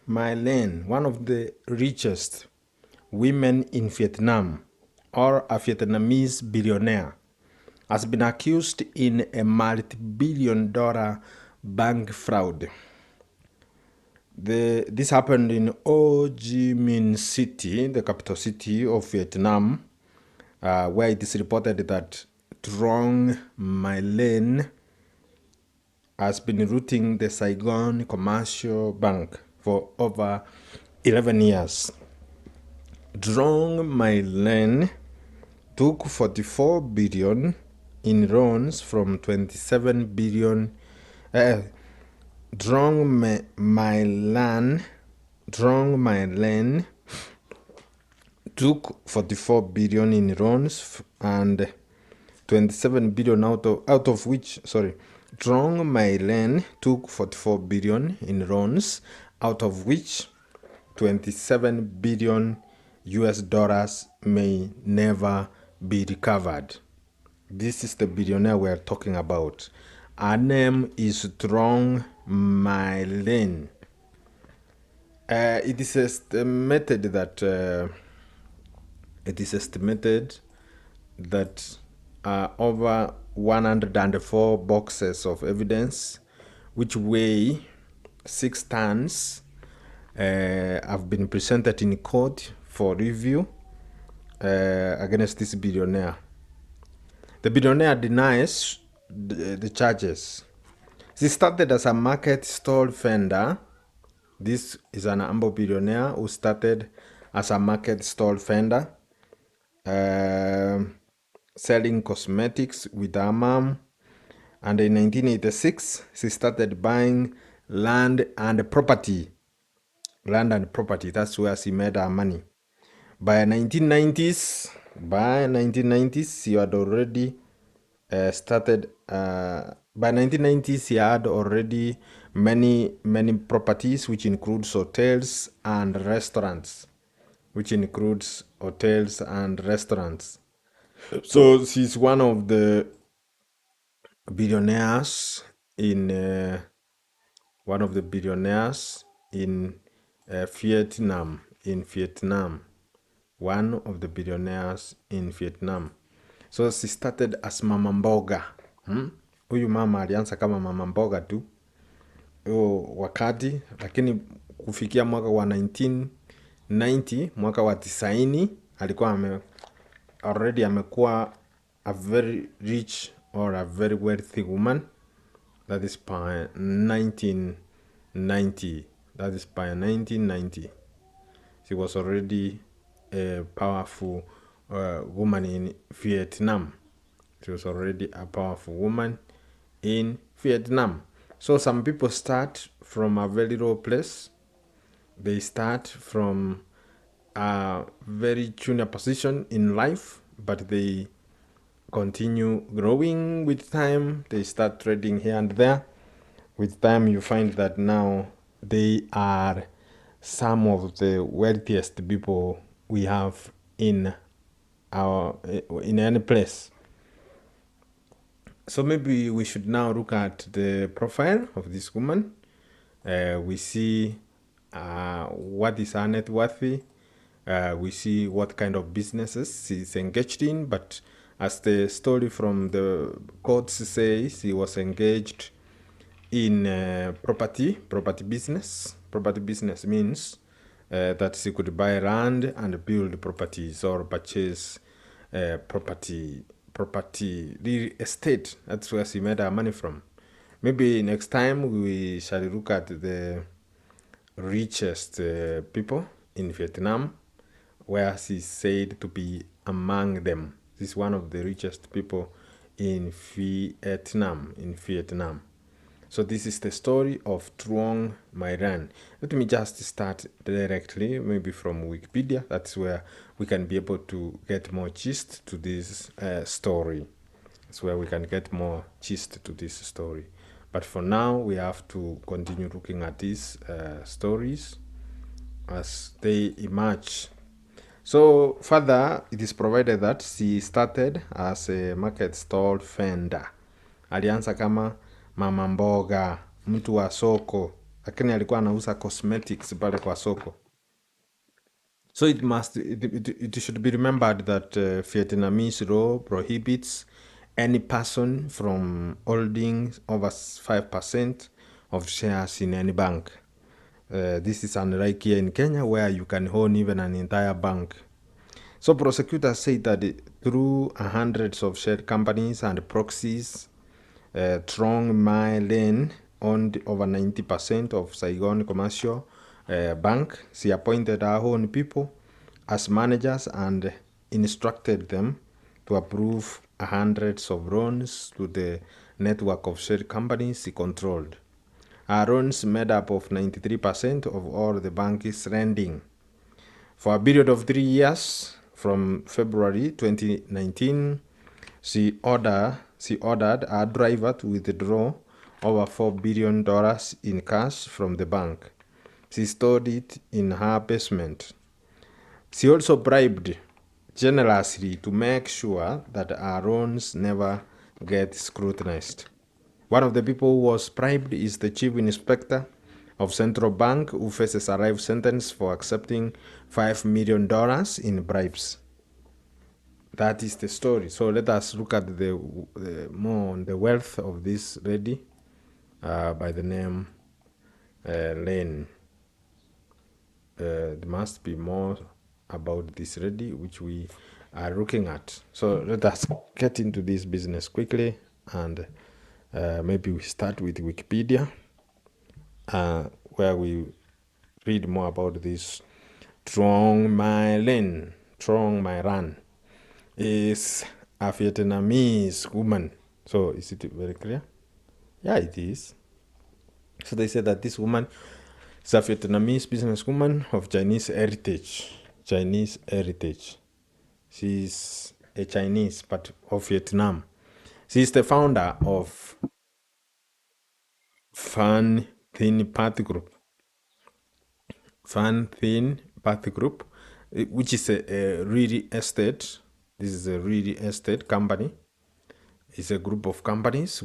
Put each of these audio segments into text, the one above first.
My Lane, one of the richest women in Vietnam, or a Vietnamese billionaire, has been accused in a multi-billion-dollar bank fraud. This happened in Ho Chi Minh City, the capital city of Vietnam, where it is reported that Trong My Lane has been routing the Saigon Commercial Bank for over 11 years. Trong My Lane took 44 billion in loans from 27 billion. Trong My Lane took 44 billion in loans and 27 billion out of which, Trong My Lane took 44 billion in loans, out of which 27 billion US dollars may never be recovered. This is the billionaire we're talking about. Her name is Trong My Lane. It is estimated that over 104 boxes of evidence, which weigh 6 tons, have been presented in court for review against this billionaire. The billionaire denies the charges. She started as a market stall vendor. This is an humble billionaire who started as a market stall vendor, selling cosmetics with her mom. And in 1986, she started buying land and property. That's where she made her money. By 1990s, she had already started. By 1990s, she had already many properties, which includes hotels and restaurants. So she's one of the billionaires in Vietnam. One of the billionaires in Vietnam. So she started as mama mboga. Huyu mama alianza kama mama mboga tu wakati, lakini kufikia mwaka wa 1990, mwaka wa 90, alikuwa already amekuwa a very rich or a very wealthy woman. That is by 1990. She was already a powerful woman in Vietnam. So some people start from a very low place. They start from a very junior position in life, but they continue growing with time. They start trading here and there. With time, you find that now they are some of the wealthiest people we have in any place. So maybe we should now look at the profile of this woman. We see what is her net worth. We see what kind of businesses she's engaged in. But as the story from the courts says, she was engaged in property business. Property business means that she could buy land and build properties or purchase property, real estate. That's where she made her money from. Maybe next time we shall look at the richest people in Vietnam, where she's said to be among them. She's one of the richest people in Vietnam. So this is the story of Trong My Lane. Let me just start directly, maybe from Wikipedia. That's where we can be able to get more gist to this story. But for now, we have to continue looking at these stories as they emerge. So further, it is provided that she started as a market stall vendor. Alianza kama mama mboga, mtu wa soko, lakini alikuwa anauza cosmetics pale kwa soko. So it should be remembered that Vietnamese law prohibits any person from holding over 5% of shares in any bank. This is unlike here in Kenya, where you can own even an entire bank. So prosecutors say that through hundreds of share companies and proxies, Trong Mai Lane owned over 90% of Saigon Commercial Bank. She appointed her own people as managers and instructed them to approve hundreds of loans to the network of share companies she controlled. Her loans made up of 93% of all the bank's lending. For a period of 3 years, from February 2019, she ordered a driver to withdraw over $4 billion in cash from the bank. She stored it in her basement. She also bribed generously to make sure that her loans never get scrutinized. One of the people who was bribed is the chief inspector of Central Bank, who faces a life sentence for accepting $5 million in bribes. That is the story. So let us look at the more on the wealth of this lady by the name Lane. There must be more about this lady which we are looking at. So let us get into this business quickly, and maybe we start with Wikipedia, where we read more about this. Trong Mai Lin, Trong Mai Ran, is a Vietnamese woman. So is it very clear? Yeah, it is. So they say that this woman is a Vietnamese businesswoman of Chinese heritage. Chinese heritage. She's a Chinese, but of Vietnam. She's the founder of Fan Thin Path Group. Fan Thin Path Group, which is a real estate. This is a real estate company. It's a group of companies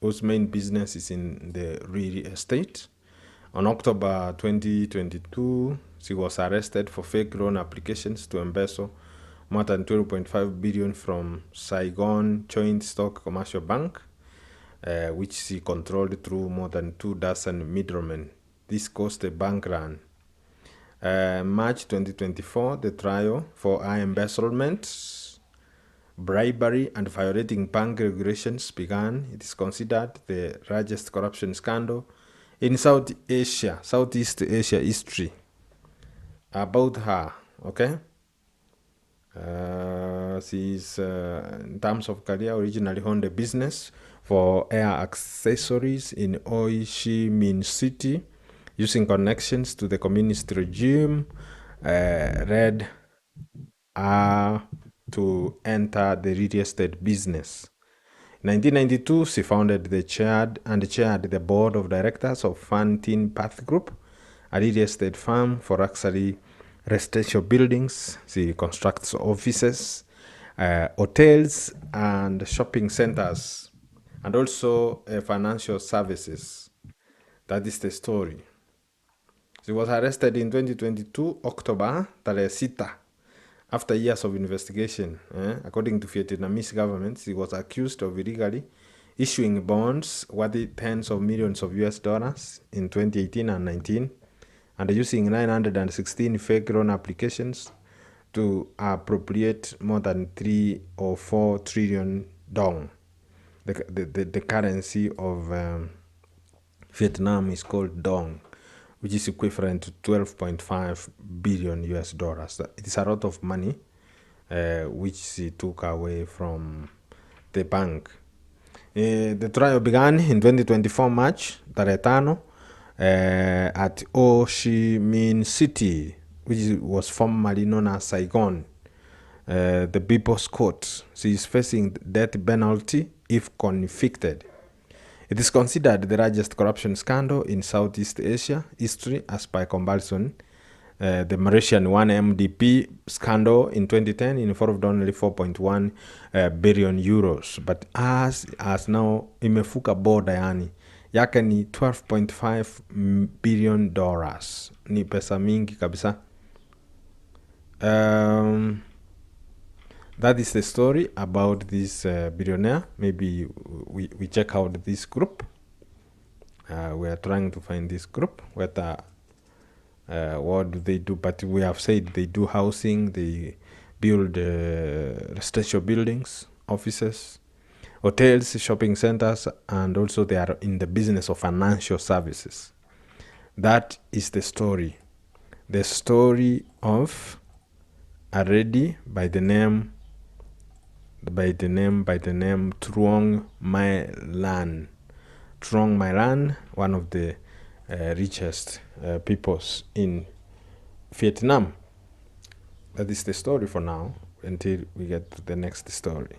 whose main business is in the real estate. On October 2022, she was arrested for fake loan applications to embezzle more than 12.5 billion from Saigon Joint Stock Commercial Bank, which she controlled through more than 24 middlemen. This caused a bank run. March 2024, the trial for embezzlement, bribery, and violating bank regulations began. It is considered the largest corruption scandal in Southeast Asia history. About her, okay? She's, in terms of career, originally owned a business for air accessories in Ho Chi Minh City, using connections to the communist regime, led her to enter the real estate business. In 1992, she founded chaired the board of directors of Fan Tin Path Group, a real estate firm for luxury residential buildings. She constructs offices, hotels, and shopping centers, and also financial services. That is the story. She was arrested in 2022, October, tarehe 6. After years of investigation, according to Vietnamese government, she was accused of illegally issuing bonds worth tens of millions of US dollars in 2018 and 19, and using 916 fake loan applications to appropriate more than 3 or 4 trillion dong. The currency of Vietnam is called dong, which is equivalent to 12.5 billion US dollars. It is a lot of money, which she took away from the bank. The trial began in 2024 March, tarehe 5, at Ho Chi Minh City, which was formerly known as Saigon. The People's Court. She is facing death penalty if convicted. It is considered the largest corruption scandal in Southeast Asia history, as by comparison. The Malaysian 1MDB scandal in 2010 involved only 4.1 billion euros, but as now imefuka border yani yake ni 12.5 billion dollars. Ni pesa mingi kabisa. That is the story about this billionaire. Maybe we check out this group. We are trying to find this group. What do they do? But we have said they do housing, they build residential buildings, offices, hotels, shopping centers, and also they are in the business of financial services. That is the story. The story of a lady by the name Truong Mai Lan. Truong Mai Lan, one of the richest peoples in Vietnam. That is the story for now until we get to the next story.